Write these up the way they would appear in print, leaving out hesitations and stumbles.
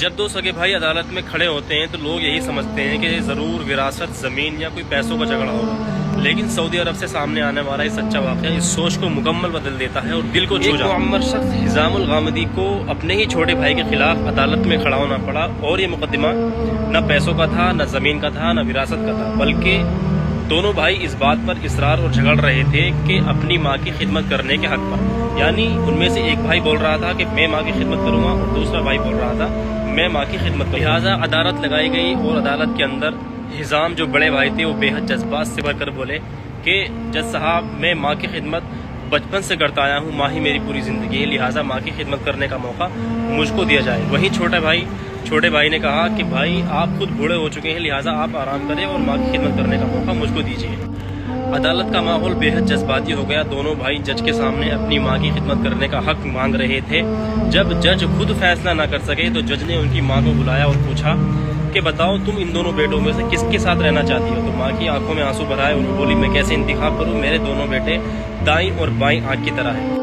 जब दो सगे भाई अदालत में खड़े होते हैं तो लोग यही समझते हैं कि ज़रूर विरासत, ज़मीन या कोई पैसों का झगड़ा होगा, लेकिन सऊदी अरब से सामने आने वाला ये सच्चा वाक़या इस सोच को मुकम्मल बदल देता है और दिल को छू जाता है। मुअम्मर शख्स हिज़ामुल गामिदी को अपने ही छोटे भाई के खिलाफ अदालत में खड़ा होना पड़ा और ये मुकदमा न पैसों का था, न ज़मीन का था, न विरासत का था, बल्कि दोनों भाई इस बात पर इसरार और झगड़ रहे थे कि अपनी माँ की खिदमत करने के हक पर। यानी उनमें से एक भाई बोल रहा था कि मैं माँ की खिदमत करूँगा और दूसरा भाई बोल रहा था मैं माँ की खिदमत करूँगा। लिहाजा अदालत लगाई गई और अदालत के अंदर हिज़ाम जो बड़े भाई थे वो बेहद जज्बात से भर कर बोले कि जज साहब, मैं माँ की खिदमत बचपन से करता आया हूँ, माँ ही मेरी पूरी ज़िंदगी है, लिहाजा माँ की खिदमत करने का मौका मुझको दिया जाए। वहीं छोटे भाई ने कहा कि भाई आप खुद बूढ़े हो चुके हैं, लिहाजा आप आराम करें और माँ की खिदमत करने का मौका मुझको दीजिए। अदालत का माहौल बेहद जज्बाती हो गया। दोनों भाई जज के सामने अपनी माँ की खिदमत करने का हक मांग रहे थे। जब जज खुद फैसला ना कर सके तो जज ने उनकी माँ को बुलाया और पूछा कि बताओ तुम इन दोनों बेटों में से किसके साथ रहना चाहती हो। तो माँ की आंखों में आंसू भर आए और बोली मैं कैसे इंतखाब करूँ, मेरे दोनों बेटे दाईं और बाईं आंख की तरह हैं।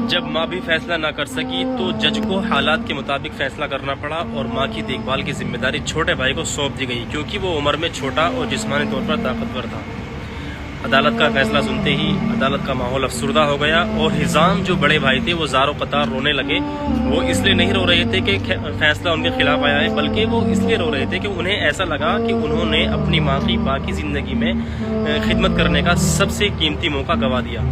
जब माँ भी फैसला ना कर सकी तो जज को हालात के मुताबिक फैसला करना पड़ा और माँ की देखभाल की जिम्मेदारी छोटे भाई को सौंप दी गई, क्योंकि वो उम्र में छोटा और जिस्मानी तौर पर ताकतवर था। अदालत का फैसला सुनते ही अदालत का माहौल अफसुर्दा हो गया और हिज़ाम जो बड़े भाई थे वो ज़ारो कतार रोने लगे। वो इसलिए नहीं रो रहे थे कि फैसला उनके खिलाफ आया है, बल्कि वो इसलिए रो रहे थे कि उन्हें ऐसा लगा कि उन्होंने अपनी माँ की बाकी ज़िंदगी में खिदमत करने का सबसे कीमती मौका गंवा दिया।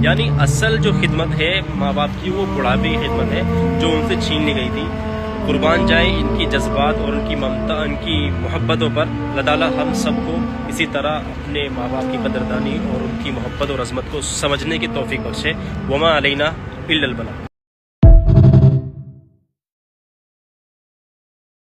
यानी असल जो खिदमत है माँ बाप की वो बुढ़ापे की खिदमत है जो उनसे छीन ली गई थी। कुर्बान जाए इनकी जज्बात और उनकी ममता, उनकी मोहब्बतों पर। अल्लाह ताला हम सबको इसी तरह अपने माँ बाप की कदरदानी और उनकी मोहब्बत और अज़मत को समझने की तौफीक बख्शे। वमा अलैना इल्लल बलाग।